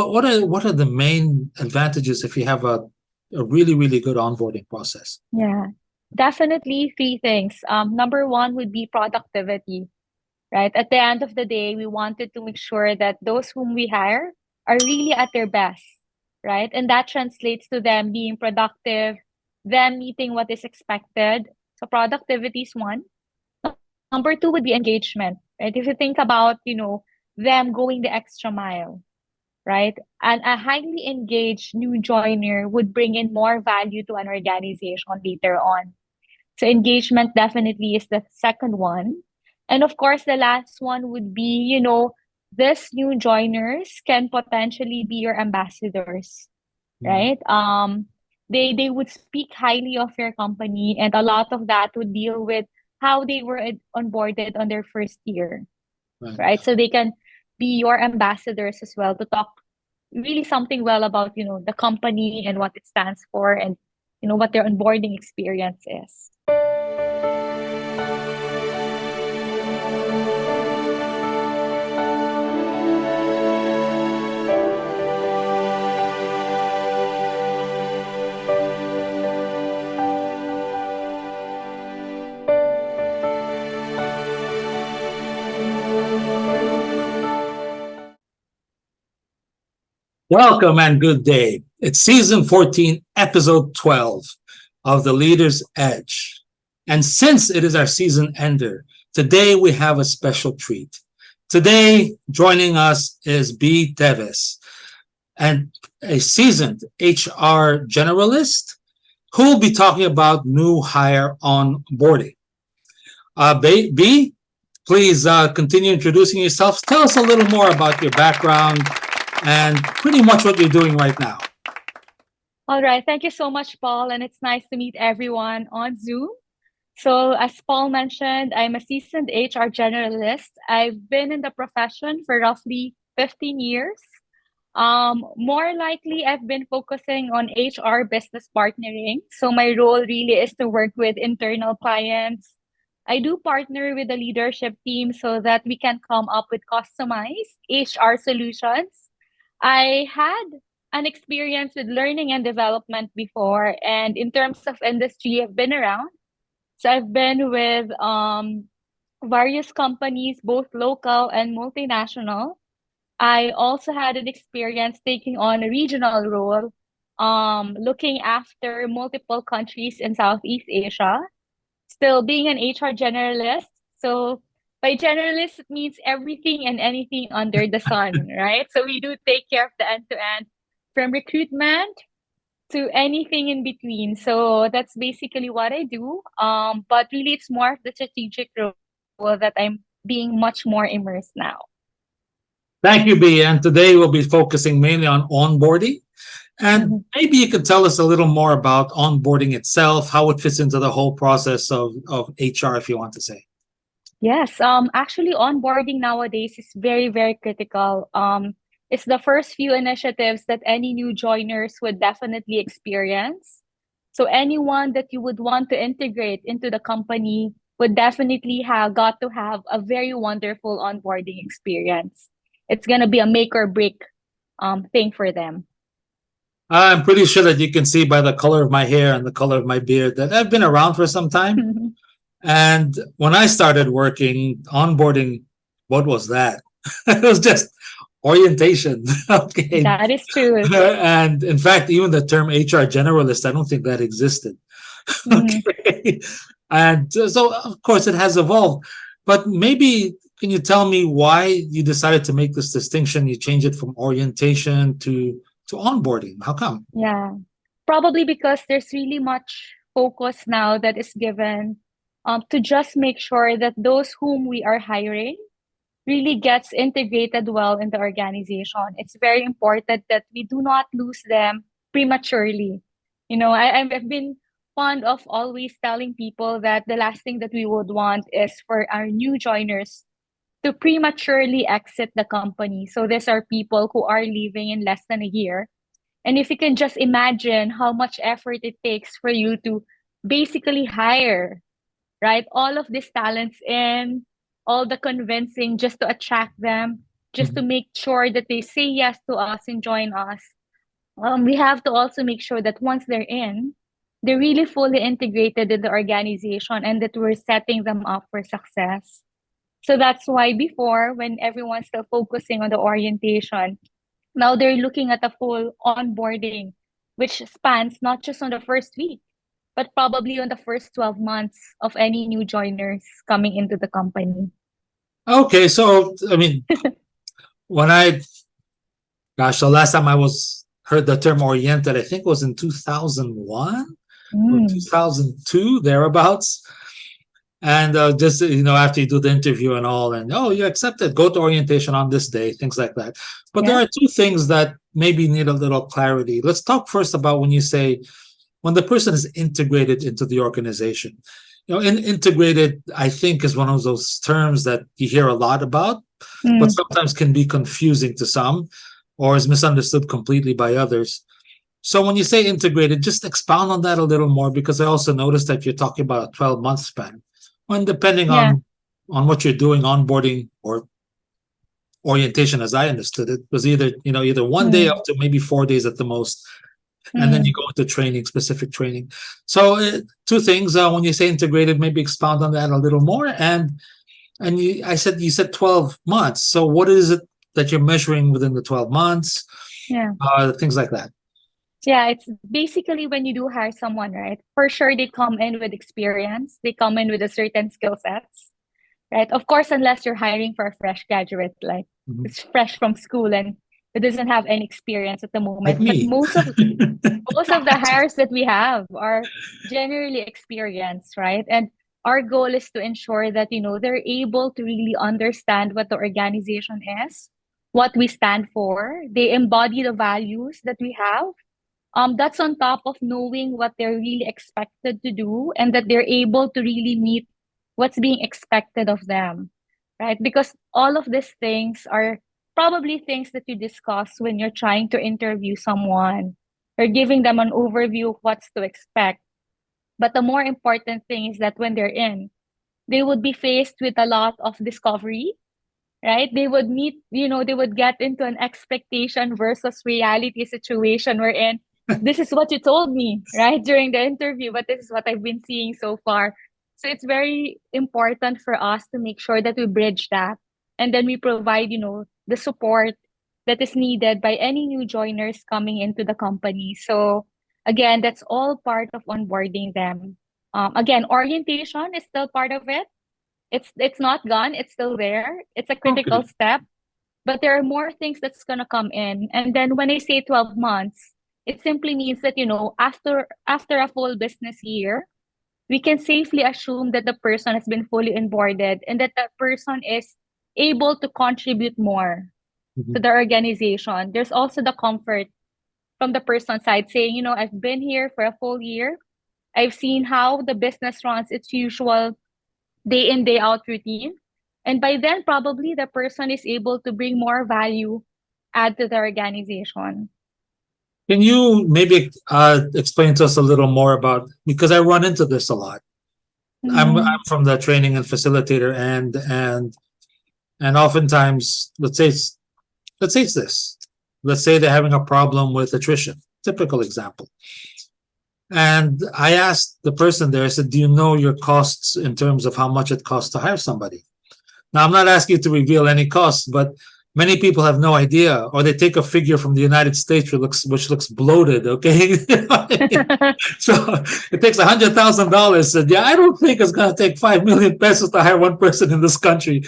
what are the main advantages if you have a really, really good onboarding process? Yeah, definitely three things. Number one would be productivity, right? At the end of the day, we wanted to make sure that those whom we hire are really at their best, right? And that translates to them being productive, them meeting what is expected. So productivity is one. Number two would be engagement, right? If you think about, them going the extra mile, right? And a highly engaged new joiner would bring in more value to an organization later on. So engagement definitely is the second one. And of course, the last one would be, this new joiners can potentially be your ambassadors, Mm, right? They would speak highly of your company, and a lot of that would deal with how they were onboarded on their first year, right. right? So they can be your ambassadors as well to talk really something well about, the company and what it stands for and, what their onboarding experience is. Welcome and good day. It's season 14, episode 12 of The Leader's Edge. And since it is our season ender, today we have a special treat. Today, joining us is B. Teves, and a seasoned HR generalist who will be talking about new hire onboarding. B, please continue introducing yourself. Tell us a little more about your background and pretty much what you're doing right now. All right. Thank you so much, Paul. And it's nice to meet everyone on Zoom. So, as Paul mentioned, I'm a seasoned HR generalist. I've been in the profession for roughly 15 years. More likely, I've been focusing on HR business partnering. So, my role really is to work with internal clients. I do partner with the leadership team so that we can come up with customized HR solutions. I had an experience with learning and development before, and in terms of industry, I've been around. So I've been with various companies, both local and multinational. I also had an experience taking on a regional role, looking after multiple countries in Southeast Asia. Still being an HR generalist. So by generalist, it means everything and anything under the sun, right? So we do take care of the end to end from recruitment to anything in between. So that's basically what I do. But really, it's more of the strategic role that I'm being much more immersed now. Thank you, B. And today we'll be focusing mainly on onboarding. And Mhm. maybe you could tell us a little more about onboarding itself, how it fits into the whole process of HR, if you want to say. Yes. Actually, onboarding nowadays is very, very critical. It's the first few initiatives that any new joiners would definitely experience. So anyone that you would want to integrate into the company would definitely have got to have a very wonderful onboarding experience. It's gonna be a make or break thing for them. I'm pretty sure that you can see by the color of my hair and the color of my beard that I've been around for some time. And when I started working, onboarding, what was that? It was just orientation. Okay. That is true. And in fact, even the term HR generalist, I don't think that existed. Mhm. Okay. And so, of course, it has evolved. But maybe can you tell me why you decided to make this distinction? You change it from orientation to onboarding. How come? Yeah. Probably because there's really much focus now that is given to just make sure that those whom we are hiring really gets integrated well in the organization. It's very important that we do not lose them prematurely. I've been fond of always telling people that the last thing that we would want is for our new joiners to prematurely exit the company. So these are people who are leaving in less than a year, and if you can just imagine how much effort it takes for you to basically hire, right, all of these talents in, all the convincing just to attract them, just to make sure that they say yes to us and join us. We have to also make sure that once they're in, they're really fully integrated in the organization and that we're setting them up for success. So that's why before, when everyone's still focusing on the orientation, now they're looking at a full onboarding, which spans not just on the first week, but probably on the first 12 months of any new joiners coming into the company. Okay, so I mean, when I, gosh, the last time I was heard the term oriented, I think it was in 2001 or Mm, 2002, thereabouts. And just after you do the interview and all, and oh, you accepted, go to orientation on this day, things like that. But there yeah. are two things that maybe need a little clarity. Let's talk first about when you say when the person is integrated into the organization. Integrated, I think, is one of those terms that you hear a lot about, but Mm, sometimes can be confusing to some or is misunderstood completely by others. So when you say integrated, just expound on that a little more, because I also noticed that you're talking about a 12-month span. When depending yeah. on what you're doing, onboarding or orientation, as I understood it, was either one day Mm, up to maybe 4 days at the most, and then you mm. go into training, specific training. So two things. When you say integrated, maybe expound on that a little more. And you said 12 months. So what is it that you're measuring within the 12 months? Yeah. Things like that. Yeah, it's basically when you do hire someone, right? For sure, they come in with experience. They come in with a certain skill sets, right? Of course, unless you're hiring for a fresh graduate, like Mhm. it's fresh from school and it doesn't have any experience at the Like moment. But me. most of the hires that we have are generally experienced, right? And our goal is to ensure that, they're able to really understand what the organization is, what we stand for. They embody the values that we have. That's on top of knowing what they're really expected to do and that they're able to really meet what's being expected of them, right? Because all of these things are probably things that you discuss when you're trying to interview someone or giving them an overview of what's to expect. But the more important thing is that when they're in, they would be faced with a lot of discovery, right? They would meet, they would get into an expectation versus reality situation wherein this is what you told me, right, during the interview, but this is what I've been seeing so far. So it's very important for us to make sure that we bridge that. And then we provide, the support that is needed by any new joiners coming into the company. So again, that's all part of onboarding them. Again, orientation is still part of it. It's not gone, it's still there. It's a critical Okay. step, but there are more things that's going to come in. And then when I say 12 months, it simply means that, after a full business year, we can safely assume that the person has been fully onboarded and that the person is able to contribute more to Mhm. the organization. There's also the comfort from the person side saying, I've been here for a full year. I've seen how the business runs its usual day in, day out routine. And by then, probably the person is able to bring more value, add to the organization. Can you maybe explain to us a little more about, because I run into this a lot. I'm Mm, from the training and facilitator and oftentimes let's say it's this. Let's say they're having a problem with attrition. Typical example. And I asked the person there, I said, do you know your costs in terms of how much it costs to hire somebody? Now, I'm not asking you to reveal any costs, but many people have no idea, or they take a figure from the United States which looks bloated. Okay, so it takes $100,000. And yeah, I don't think it's going to take 5 million pesos to hire one person in this country.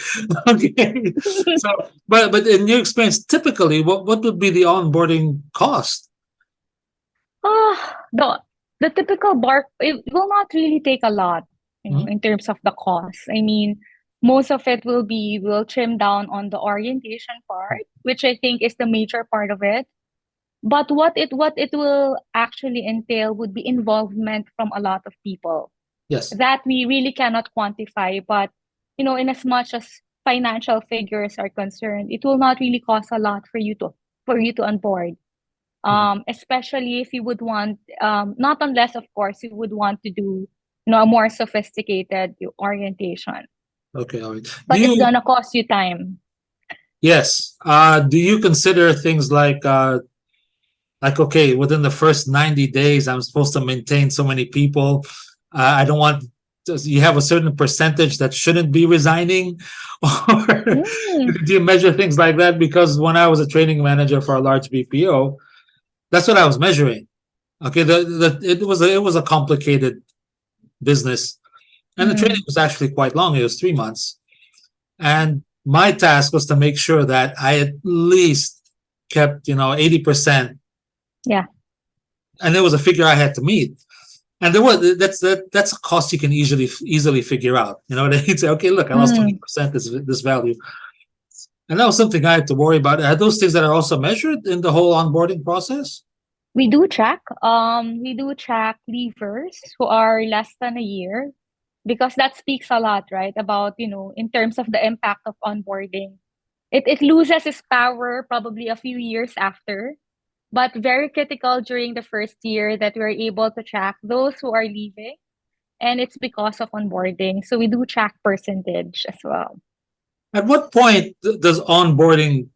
Okay, so but in your experience, typically, what would be the onboarding cost? the typical bar, it will not really take a lot, Hmm? in terms of the cost. I mean, most of it will trim down on the orientation part, which I think is the major part of it. But what it will actually entail would be involvement from a lot of people Yes. that we really cannot quantify. But in as much as financial figures are concerned, it will not really cost a lot for you to onboard. Mhm. Especially if you would want, not unless of course you would want to do, a more sophisticated orientation. Okay. All right. Do But it's you gonna cost you time. Yes. Do you consider things like okay, within the first 90 days, I'm supposed to maintain so many people. I don't want you have a certain percentage that shouldn't be resigning, or Mm, do you measure things like that? Because when I was a training manager for a large BPO, that's what I was measuring. Okay, it was a complicated business, and the training mm, was actually quite long. It was 3 months, and my task was to make sure that I at least kept 80%, yeah. and there was a figure I had to meet. And that's a cost you can easily figure out. You know what I mean? Say, okay, look, I lost twenty Mm. percent this value, and that was something I had to worry about. Are those things that are also measured in the whole onboarding process? We do track leavers who are less than a year because that speaks a lot, right? About, in terms of the impact of onboarding. It loses its power probably a few years after, but very critical during the first year that we're able to track those who are leaving, and it's because of onboarding. So we do track percentage as well. At what point does onboarding?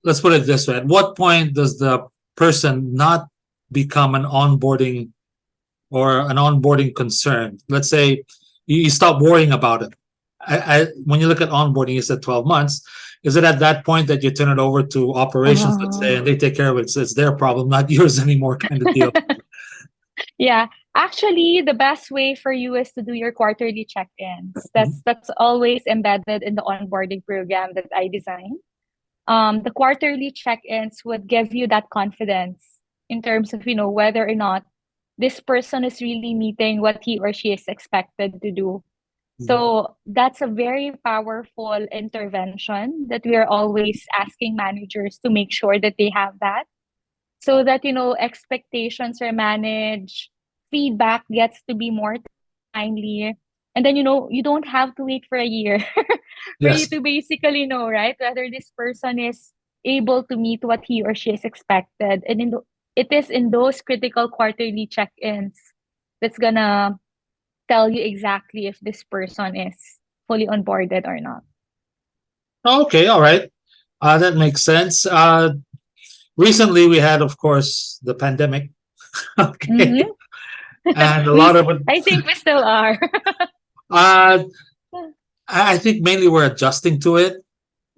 Let's put it this way: at what point does the person not become an onboarding or an onboarding concern? Let's say you stop worrying about it. When you look at onboarding, you said 12 months. Is it at that point that you turn it over to operations, let's say, and Oh. they take care of it? So it's their problem, not yours anymore, kind of deal. Yeah, actually, the best way for you is to do your quarterly check-ins. Mhm. That's always embedded in the onboarding program that I designed. The quarterly check-ins would give you that confidence in terms of, whether or not this person is really meeting what he or she is expected to do. Mhm. So that's a very powerful intervention that we are always asking managers to make sure that they have that, so that expectations are managed, feedback gets to be more timely, and then you don't have to wait for a year for you Yes. to basically know, right, whether this person is able to meet what he or she is expected. And it is in those critical quarterly check-ins that's gonna tell you exactly if this person is fully onboarded or not. Okay. All right. That makes sense. Recently, we had, of course, the pandemic. Okay, Mm-hmm. and a we lot s- of it. I think we still are. Uh, I think mainly we're adjusting to it.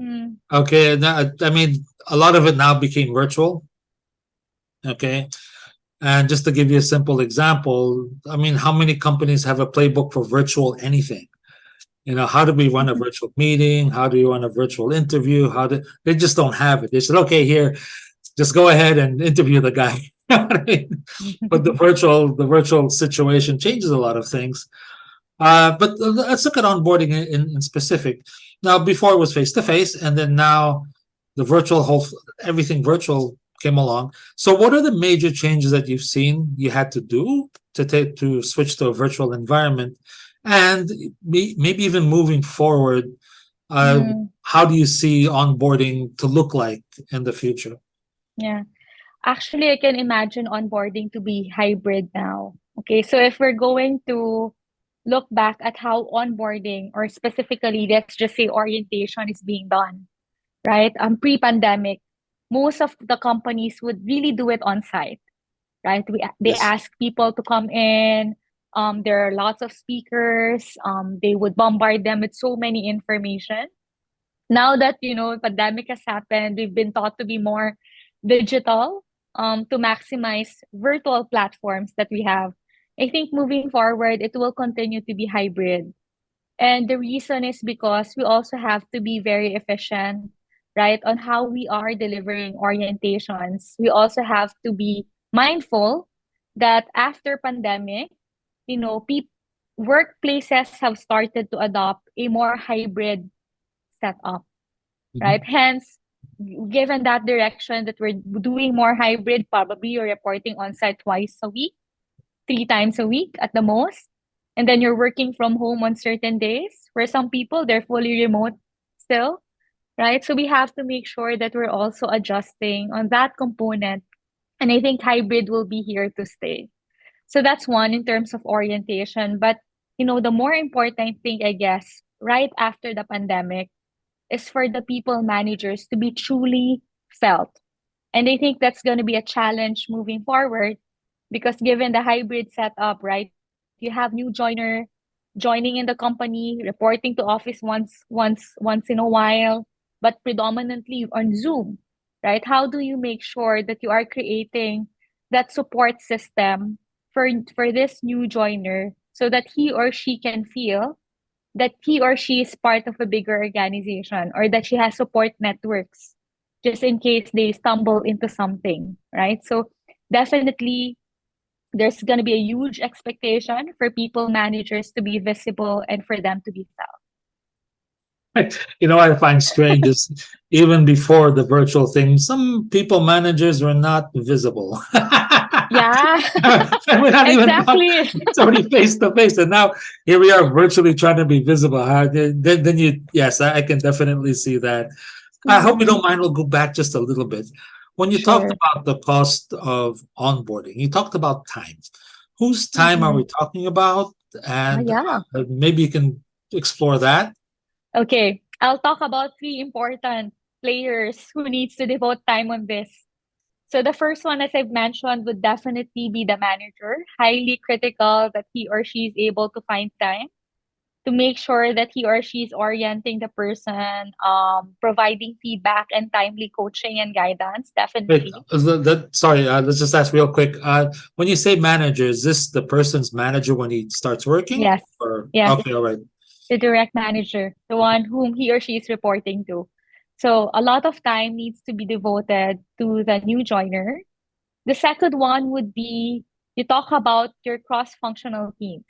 Mm, Okay, I mean, a lot of it now became virtual. Okay, and just to give you a simple example, I mean, how many companies have a playbook for virtual anything? How do we run a virtual meeting? How do you run a virtual interview? They just don't have it? They said, okay, here, just go ahead and interview the guy. You know what I mean? But the virtual situation changes a lot of things. But let's look at onboarding in specific. Now, before it was face to face, and then now the virtual whole everything virtual came along. So, what are the major changes that you've seen you had to do to switch to a virtual environment, and maybe even moving forward? Uh, mm, how do you see onboarding to look like in the future? yeah. Actually, I can imagine onboarding to be hybrid now. Okay, so if we're going to look back at how onboarding, or specifically, let's just say orientation, is being done, right? Pre-pandemic, most of the companies would really do it on site, right? They Yes. ask people to come in. There are lots of speakers. They would bombard them with so many information. Now that pandemic has happened, we've been taught to be more digital, to maximize virtual platforms that we have. I think moving forward, it will continue to be hybrid. And the reason is because we also have to be very efficient, right, on how we are delivering orientations. We also have to be mindful that after pandemic, workplaces have started to adopt a more hybrid setup, right? Mhm. Hence, given that direction that we're doing more hybrid, probably you're reporting on site twice a week, 3 times a week at the most. And then you're working from home on certain days. For some people, they're fully remote still, right? So we have to make sure that we're also adjusting on that component. And I think hybrid will be here to stay. So that's one in terms of orientation. But, the more important thing, I guess, right after the pandemic, is for the people managers to be truly felt. And I think that's going to be a challenge moving forward because given the hybrid setup, right? You have new joiner joining in the company, reporting to office once in a while, but predominantly on Zoom, right? How do you make sure that you are creating that support system for this new joiner so that he or she can feel that he or she is part of a bigger organization or that she has support networks just in case they stumble into something, right? So definitely there's going to be a huge expectation for people managers to be visible and for them to be felt. I find strange is even before the virtual thing, some people managers were not visible. Yeah, We're not even exactly. it's already face to face, and now here we are virtually trying to be visible. Then you, yes, I can definitely see that. I hope you Mhm. don't mind. We'll go back just a little bit. When you talked Sure. about the cost of onboarding, you talked about time. Whose time are Mhm. we talking about? Oh, And yeah. maybe you can explore that. Okay, I'll talk about three important players who needs to devote time on this. So the first one, as I've mentioned, would definitely be the manager. Highly critical that he or she is able to find time to make sure that he or she is orienting the person, providing feedback and timely coaching and guidance. Wait, Definitely. sorry, let's just ask real quick. When you say manager, is this the person's manager when he starts working? Yes. Or Yes. okay, all right. The direct manager, the one whom he or she is reporting to. So a lot of time needs to be devoted to the new joiner. The second one would be you talk about your cross-functional teams,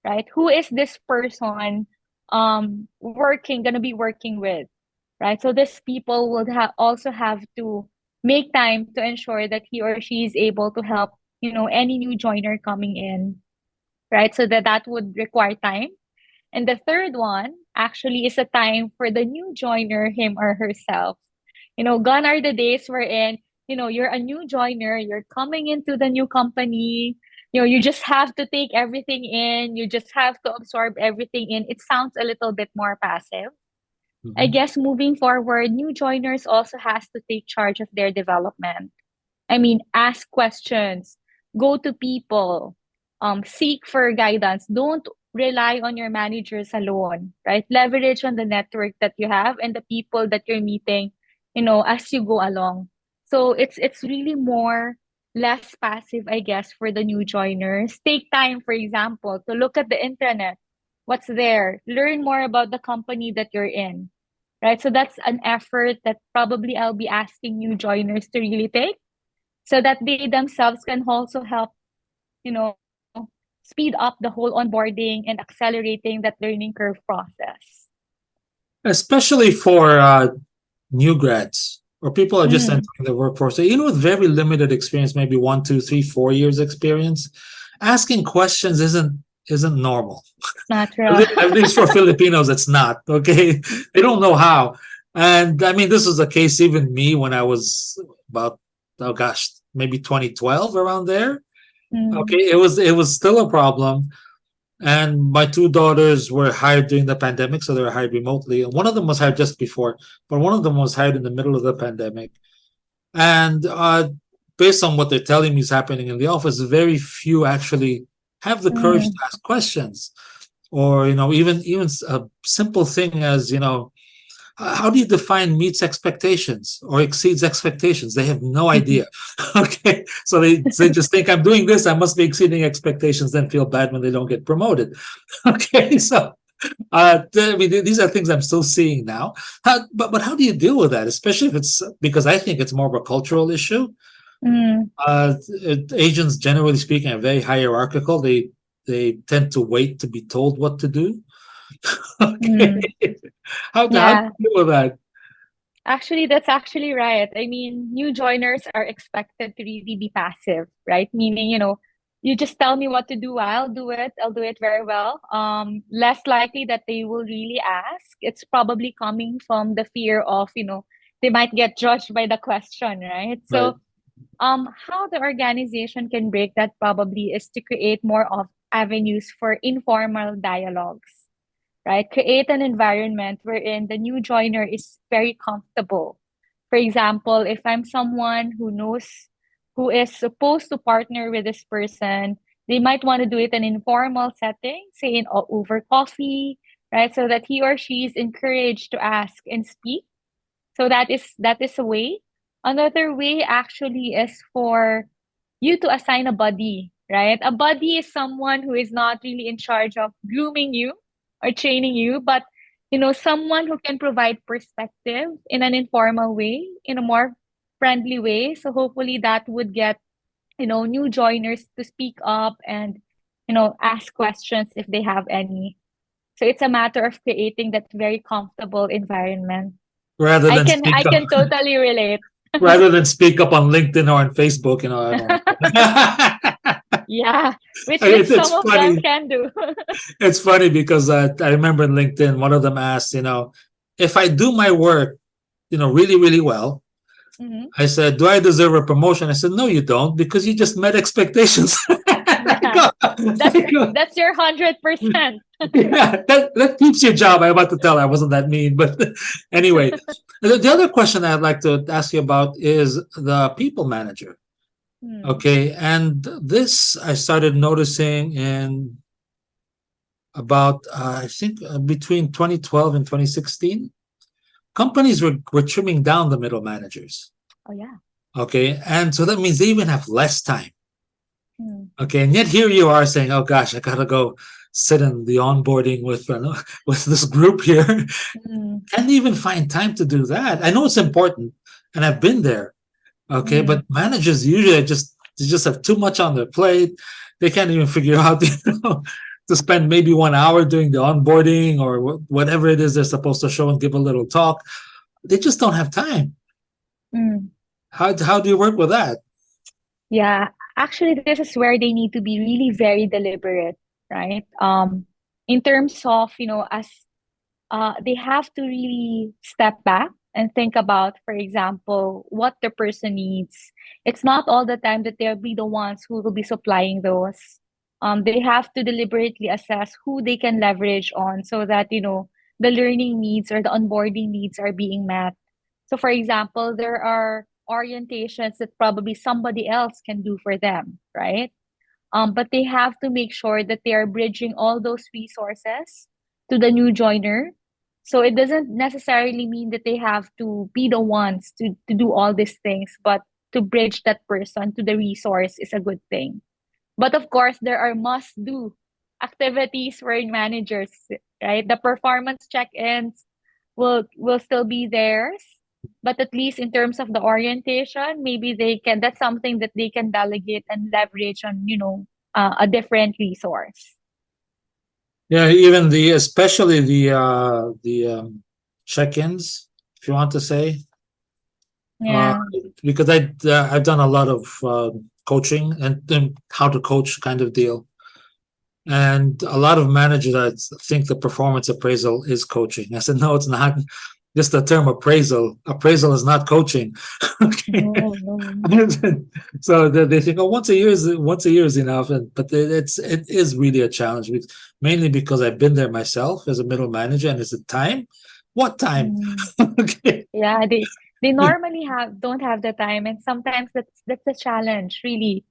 right? Who is this person gonna be working with, right? So these people would also have to make time to ensure that he or she is able to help, any new joiner coming in, right? So that would require time. And the third one actually is a time for the new joiner, him or herself. Gone are the days wherein, you're a new joiner, you're coming into the new company, you just have to take everything in, you just have to absorb everything in. It sounds a little bit more passive. I Mhm. guess moving forward, new joiners also has to take charge of their development. I mean, ask questions, go to people, seek for guidance. Don't rely on your managers alone, right? Leverage on the network that you have and the people that you're meeting, as you go along. So it's really more less passive, I guess, for the new joiners. Take time, for example, to look at the intranet, what's there, learn more about the company that you're in, right? So that's an effort that probably I'll be asking new joiners to really take so that they themselves can also help, you know, speed up the whole onboarding and accelerating that learning curve process. Especially for new grads or people are just Mm, entering the workforce, so, with very limited experience, maybe 1, 2, 3, 4 years experience, asking questions isn't normal. natural. At least for Filipinos, it's not okay. They don't know how, and I mean, this was the case even me when I was about, oh gosh, maybe 2012 around there. Mm, Okay, it was still a problem. And my two daughters were hired during the pandemic, so they were hired remotely. And one of them was hired just before, but one of them was hired in the middle of the pandemic. And based on what they're telling me is happening in the office, very few actually have the courage to mm, ask questions, or even a simple thing as how do you define meets expectations or exceeds expectations? They have no mhm, idea. Okay, so they just think I'm doing this, I must be exceeding expectations, then feel bad when they don't get promoted. Okay, so I mean, these are things I'm still seeing now. But how do you deal with that, especially if it's because I think it's more of a cultural issue. mm, Uh, Asians, generally speaking, are very hierarchical. They tend to wait to be told what to do. Okay, mm. how do Yeah, you deal with that? actually, that's actually right. I mean, new joiners are expected to really be passive, right? Meaning, you just tell me what to do, I'll do it. I'll do it very well. Less likely that they will really ask. It's probably coming from the fear of, they might get judged by the question, right? Right. So, how the organization can break that probably is to create more of avenues for informal dialogues, right? Create an environment wherein the new joiner is very comfortable. For example, if I'm someone who is supposed to partner with this person, they might want to do it in an informal setting, say over coffee, right? So that he or she is encouraged to ask and speak. So that is a way. Another way actually is for you to assign a buddy, right? A buddy is someone who is not really in charge of grooming you or training you, but someone who can provide perspective in an informal way, in a more friendly way. So hopefully that would get, new joiners to speak up and, ask questions if they have any. So it's a matter of creating that very comfortable environment. rather I than can speak I up, can totally relate. rather than speak up on LinkedIn or on Facebook. I don't know. Yeah, which It's some of them funny. can do. It's funny because I remember in LinkedIn, one of them asked, if I do my work, really, really well, Mhm. I said, do I deserve a promotion? I said, no, you don't, because you just met expectations. I Yeah, go, that's I go, that's your 100%. yeah, that keeps your job. I'm about to tell her I wasn't that mean, but anyway, the other question I'd like to ask you about is the people manager. Hmm. Okay, and this I started noticing in about I think between 2012 and 2016, companies were trimming down the middle managers. Oh yeah. Okay, and so that means they even have less time. Hmm. Okay, and yet here you are saying, "Oh gosh, I gotta go sit in the onboarding with with this group here." Hmm. Can't even find time to do that. I know it's important, and I've been there. Okay, Hmm. but managers usually just have too much on their plate. They can't even figure out, to spend maybe 1 hour doing the onboarding or whatever it is they're supposed to show and give a little talk. They just don't have time. Hmm. How do you work with that? Yeah, actually, this is where they need to be really very deliberate, right? In terms of, as they have to really step back and think about, for example, what the person needs. It's not all the time that they'll be the ones who will be supplying those. They have to deliberately assess who they can leverage on so that, the learning needs or the onboarding needs are being met. So, for example, there are orientations that probably somebody else can do for them, right? But they have to make sure that they are bridging all those resources to the new joiner. So it doesn't necessarily mean that they have to be the ones to do all these things, but to bridge that person to the resource is a good thing. But of course, there are must do activities for managers, right? The performance check-ins will still be theirs, but at least in terms of the orientation, maybe that's something that they can delegate and leverage on, a different resource. Yeah, even especially the check-ins, if you want to say, uh, Yeah. because I've done a lot of coaching and how to coach kind of deal. And a lot of managers think the performance appraisal is coaching. I said, no, it's not. Just the term appraisal. Appraisal is not coaching. Okay. No, no. So they think, oh, once a year is enough, but it is really a challenge. Mainly because I've been there myself as a middle manager, and is it time? What time? Mm. Okay. Yeah, they normally don't have the time, and sometimes that's a challenge, really,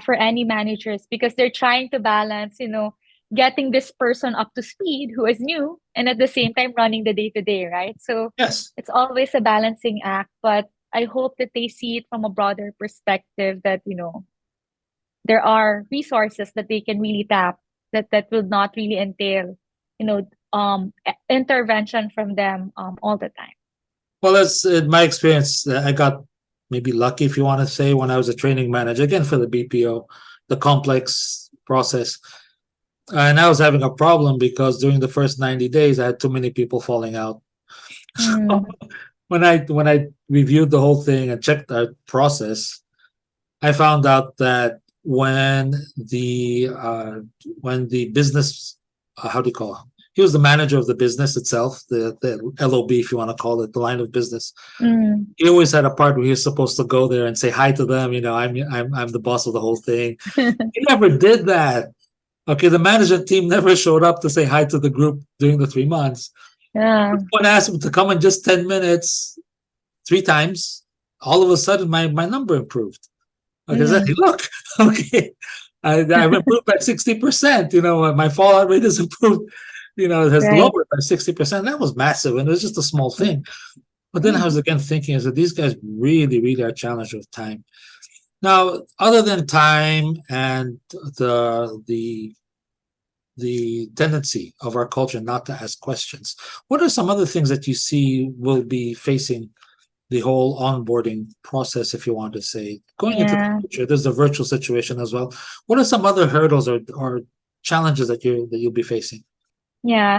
for any managers because they're trying to balance, getting this person up to speed who is new, and at the same time running the day to day, right? So Yes. it's always a balancing act, but I hope that they see it from a broader perspective that, there are resources that they can really tap that will not really entail, intervention from them all the time. Well, that's in my experience. I got maybe lucky, if you want to say, when I was a training manager, again for the BPO, the complex process. And I was having a problem because during the first 90 days, I had too many people falling out. So Mm, when I reviewed the whole thing and checked the process, I found out that when the business, how do you call it? He was the manager of the business itself, the LOB, if you want to call it, the line of business. mm. He always had a part where he was supposed to go there and say hi to them. I'm the boss of the whole thing. He never did that. Okay, the management team never showed up to say hi to the group during the 3 months. Yeah. When I asked them to come in just 10 minutes, 3 times, all of a sudden my number improved. Like I said, hey, Mm. look, okay, I've improved by 60%. My fallout rate has improved, it has Right. lowered by 60%. That was massive, and it was just a small thing. But then I was Mm. again thinking, is that these guys really, really are challenged with time. Now, other than time and the tendency of our culture not to ask questions, what are some other things that you see will be facing the whole onboarding process, if you want to say, going into the Yeah. future? There's a virtual situation as well. What are some other hurdles or challenges that you'll be facing? Yeah.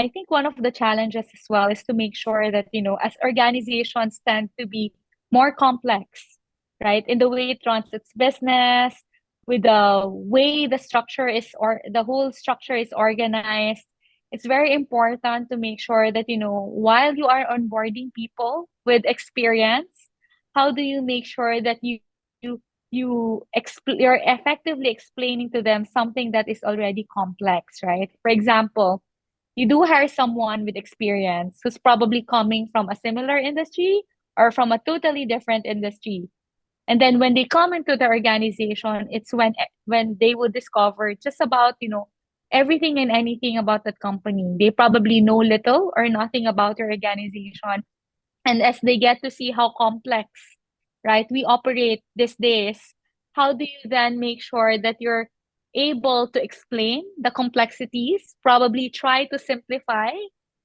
I think one of the challenges as well is to make sure that, as organizations tend to be more complex, right? In the way it runs its business, with the way the structure is, or the whole structure is organized, it's very important to make sure that, while you are onboarding people with experience, how do you make sure that you're effectively explaining to them something that is already complex, right? For example, you do hire someone with experience who's probably coming from a similar industry or from a totally different industry. And then when they come into the organization, it's when they will discover just about, everything and anything about that company. They probably know little or nothing about your organization. And as they get to see how complex, right, we operate these days, how do you then make sure that you're able to explain the complexities, probably try to simplify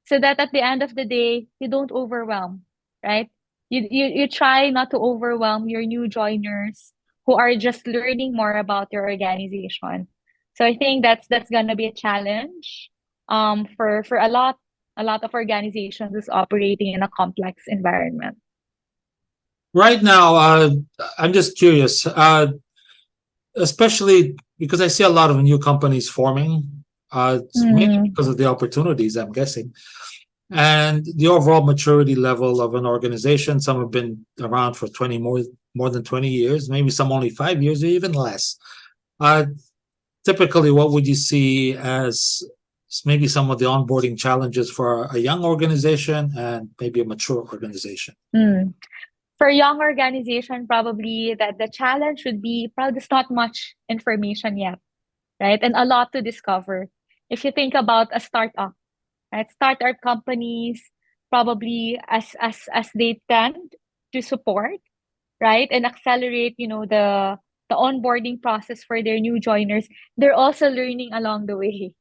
so that at the end of the day, you don't overwhelm, right? You try not to overwhelm your new joiners who are just learning more about your organization. So I think that's gonna be a challenge for a lot of organizations is operating in a complex environment. Right now, I'm just curious, especially because I see a lot of new companies forming, it's mainly Mm, because of the opportunities, I'm guessing, and the overall maturity level of an organization. Some have been around for 20 more than 20 years, maybe some only 5 years or even less. Uh, Typically, what would you see as maybe some of the onboarding challenges for a young organization and maybe a mature organization? mm. For a young organization, probably that the challenge would be probably there's not much information yet, right? And a lot to discover. If you think about a startup, right? Startup companies probably as they tend to support, right? And accelerate, the onboarding process for their new joiners, they're also learning along the way,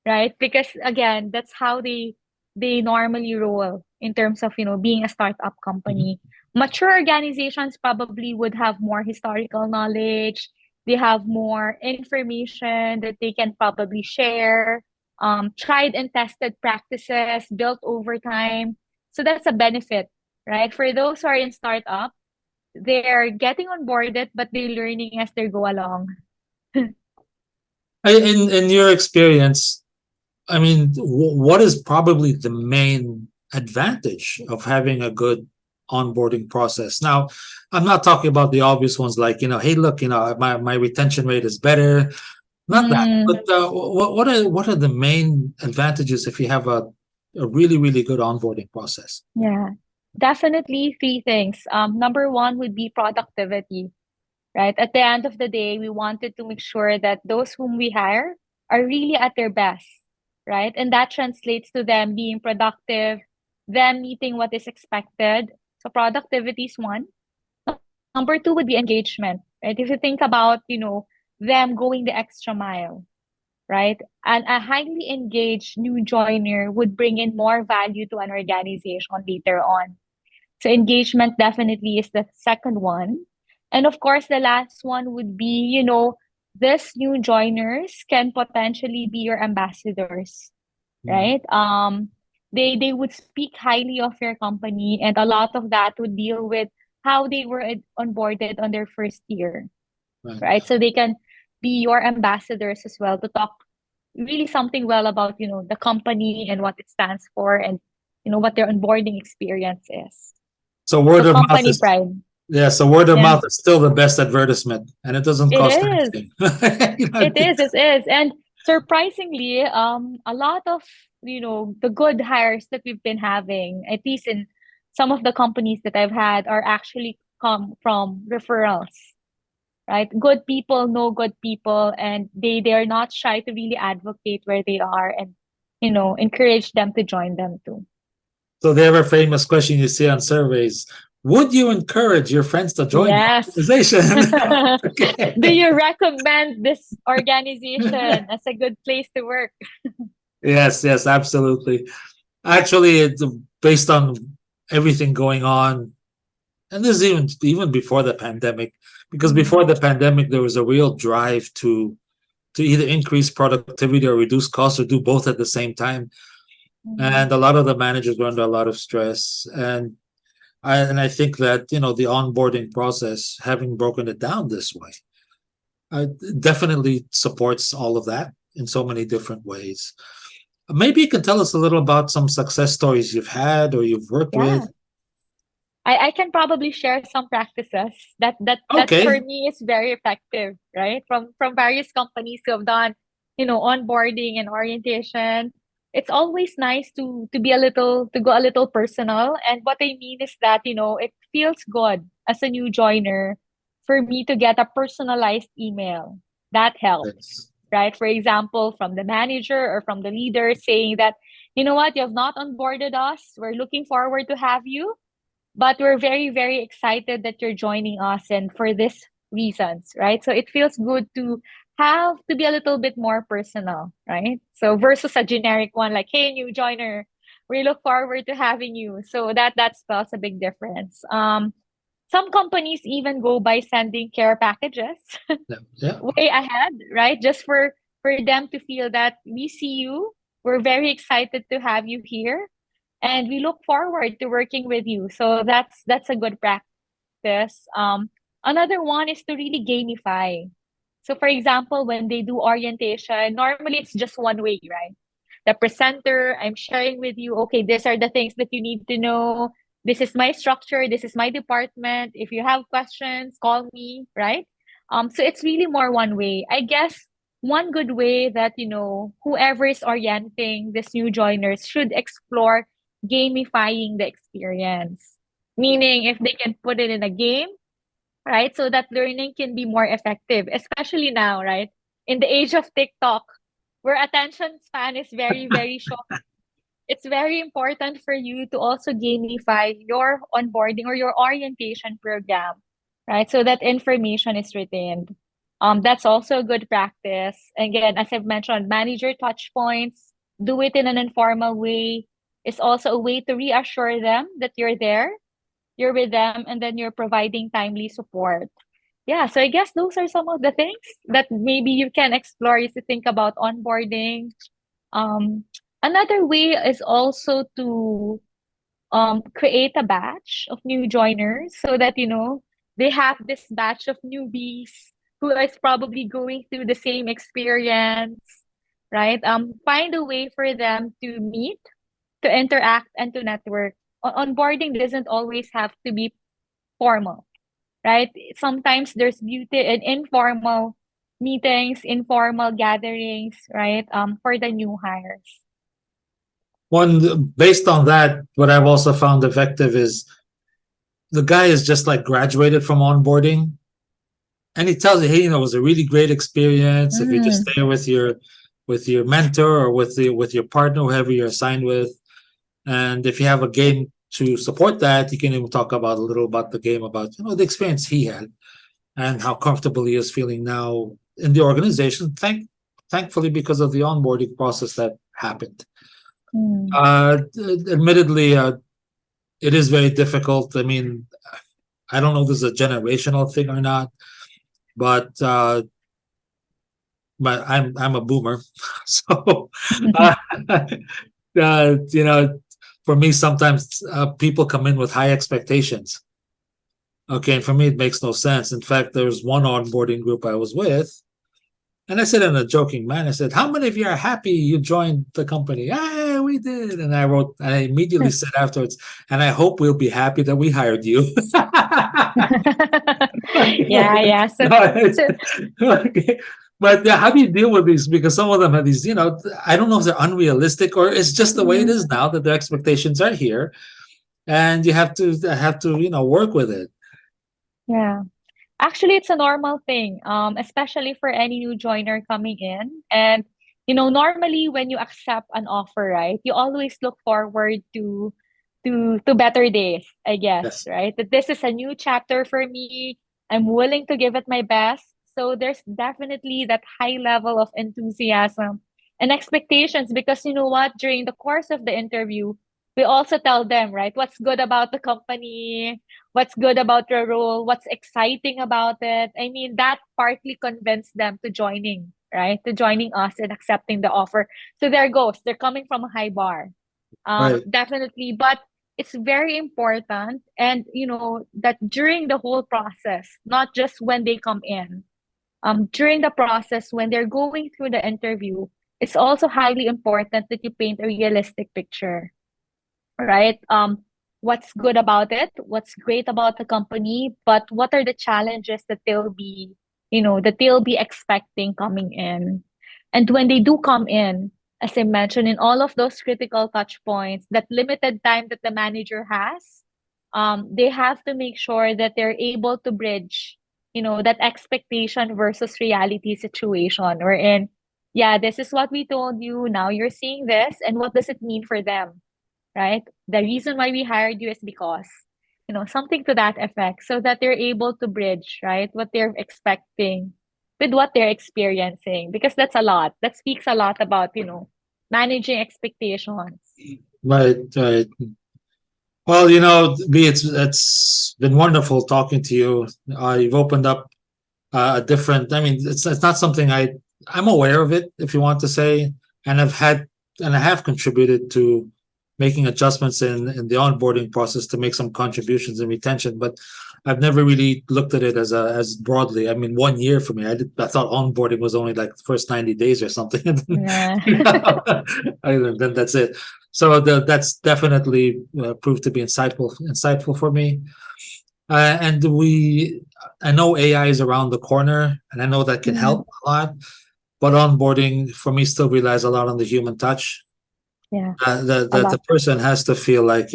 right? Because again, that's how they normally roll in terms of, being a startup Mhm. company. Mature organizations probably would have more historical knowledge. They have more information that they can probably share, tried and tested practices built over time. So that's a benefit, right? For those who are in startup, they're getting onboarded, but they're learning as they go along. In your experience, I mean, what is probably the main advantage of having a good onboarding process? Now, I'm not talking about the obvious ones like, hey, look, my retention rate is better. Not that, Mm. but what are the main advantages if you have a really, really good onboarding process? Yeah, definitely three things. Number one would be productivity, right? At the end of the day, we wanted to make sure that those whom we hire are really at their best, right? And that translates to them being productive, them meeting what is expected. So productivity is one. Number two would be engagement, right? If you think about, them going the extra mile, right? And a highly engaged new joiner would bring in more value to an organization later on. So engagement definitely is the second one. And of course, the last one would be, this new joiners can potentially be your ambassadors, Mm, right? They would speak highly of your company, and a lot of that would deal with how they were onboarded on their first year, right. right? So they can be your ambassadors as well to talk really something well about, the company and what it stands for and, what their onboarding experience is. So So word of mouth company is pride. Yeah, so word of Yeah, mouth is still the best advertisement, and it doesn't it cost is. anything. You know, It is, it is. And surprisingly, a lot of, the good hires that we've been having, at least in some of the companies that I've had, are actually come from referrals, right? Good people know good people, and they are not shy to really advocate where they are and, encourage them to join them too. so the ever famous question you see on surveys: would you encourage your friends to join the Yes. organization? Do Okay. you recommend this organization as a good place to work? Yes, yes, absolutely. Actually, it's based on everything going on, and this is even before the pandemic, because Mm, before the pandemic there was a real drive to either increase productivity or reduce costs or do both at the same time. mm, And a lot of the managers were under a lot of stress. And I think that the onboarding process, having broken it down this way, uh, definitely supports all of that in so many different ways. Maybe you can tell us a little about some success stories you've had or you've worked with. yeah. I can probably share some practices that for Okay. me is very effective, right? From various companies who have done, onboarding and orientation. It's always nice to go a little personal. And what I mean is that, it feels good as a new joiner for me to get a personalized email. That helps, Yes. right? For example, from the manager or from the leader saying that, you know what, you have not onboarded us. We're looking forward to have you, but we're very, very excited that you're joining us and for these reasons, right? So it feels good to have to be a little bit more personal, right? So versus a generic one like, hey, new joiner, we look forward to having you. So that spells a big difference. Some companies even go by sending care packages Yeah. Yeah. way ahead, right? Just for them to feel that we see you, we're very excited to have you here, and we look forward to working with you. So that's a good practice. Another one is to really gamify. So for example, when they do orientation, normally it's just one way, right? The presenter, I'm sharing with you, okay, these are the things that you need to know. This is my structure, this is my department. If you have questions, call me, right? So it's really more one way. I guess one good way that, whoever is orienting these new joiners should explore gamifying the experience. Meaning if they can put it in a game, right? So that learning can be more effective, especially now, right? In the age of TikTok, where attention span is very, very short. It's very important for you to also gamify your onboarding or your orientation program, right? So that information is retained. That's also a good practice. Again, as I've mentioned, manage your touch points, do it in an informal way. It's also a way to reassure them that you're there, you're with them, and then you're providing timely support. Yeah, so I guess those are some of the things that maybe you can explore if you think about onboarding. Um, Another way is also to create a batch of new joiners so that, they have this batch of newbies who is probably going through the same experience, right? Find a way for them to meet, to interact, and to network. Onboarding doesn't always have to be formal, right? Sometimes there's beauty in informal meetings, informal gatherings, right? For the new hires. One based on that, what I've also found effective is the guy is just like graduated from onboarding, and he tells you, hey, it was a really great experience. If you just Mm, stay with your mentor or with your partner, whoever you're assigned with, and if you have a game to support that, you can even talk about a little about the game, about the experience he had and how comfortable he is feeling now in the organization. Thankfully, because of the onboarding process that happened. mm, Admittedly, it is very difficult. I mean, I don't know if this is a generational thing or not, but I'm a boomer, so uh, for me sometimes people come in with high expectations. Okay, and for me it makes no sense. In fact, there's one onboarding group I was with, and I said in a joking manner, I said, "How many of you are happy you joined the company?" "Ah, we did. And I immediately said afterwards, and I hope we'll be happy that we hired you. Yeah, yeah. So, No, so okay. But yeah, how do you deal with these? Because some of them have these, I don't know if they're unrealistic or it's just the way it mhm, is now that the expectations are here, and you have to work with it. yeah. Actually, it's a normal thing, especially for any new joiner coming in. And, normally when you accept an offer, right, you always look forward to better days, I guess, Yes, right? That this is a new chapter for me. I'm willing to give it my best. So there's definitely that high level of enthusiasm and expectations because you know what? During the course of the interview, we also tell them, right, what's good about the company, what's good about your role, what's exciting about it. I mean, that partly convinced them to joining, right? To joining us and accepting the offer. So there goes. They're coming from a high bar. right, Definitely. But it's very important. And, that during the whole process, not just when they come in, during the process, when they're going through the interview, it's also highly important that you paint a realistic picture, right? What's good about it? What's great about the company? But what are the challenges that they'll be expecting coming in? And when they do come in, as I mentioned, in all of those critical touch points, that limited time that the manager has, they have to make sure that they're able to bridge, that expectation versus reality situation. Wherein, yeah, this is what we told you. Now you're seeing this, and what does it mean for them? Right? The reason why we hired you is because, something to that effect, so that they're able to bridge, right, what they're expecting with what they're experiencing, because that's a lot. That speaks a lot about, managing expectations. right, right. Well, B, it's been wonderful talking to you. You've opened up a different. I mean, it's not something I'm aware of it, if you want to say, and I have contributed to making adjustments in the onboarding process to make some contributions in retention, but I've never really looked at it as broadly. I mean, 1 year for me, I thought onboarding was only like the first 90 days or something, and then, Yeah. then that's it. So that's definitely proved to be insightful for me. And I know AI is around the corner, and I know that can Mhm. help a lot. But onboarding for me still relies a lot on the human touch. Yeah, a The lot. person has to feel like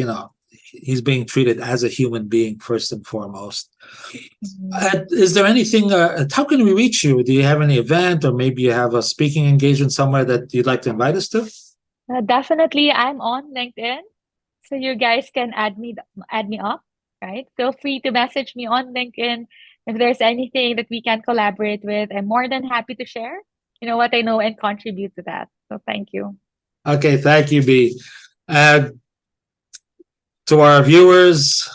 he's being treated as a human being first and foremost. Mhm. Is there anything? How can we reach you? Do you have any event, or maybe you have a speaking engagement somewhere that you'd like to invite us to? Definitely, I'm on LinkedIn, so you guys can add me up, right? Feel free to message me on LinkedIn if there's anything that we can collaborate with. I'm more than happy to share, what I know and contribute to that. So thank you. Okay, thank you, B. Uh, to our viewers,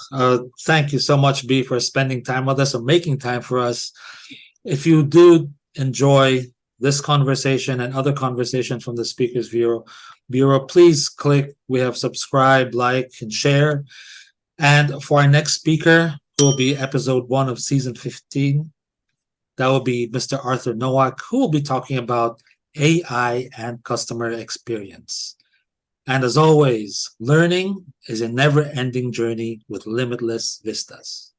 thank you so much, B, for spending time with us and making time for us. If you do enjoy this conversation and other conversations from the Speakers Bureau, please click. We have subscribe, like, and share. And for our next speaker, who will be episode 1 of season 15, that will be Mr. Arthur Nowak, who will be talking about AI and customer experience. And as always, learning is a never ending journey with limitless vistas.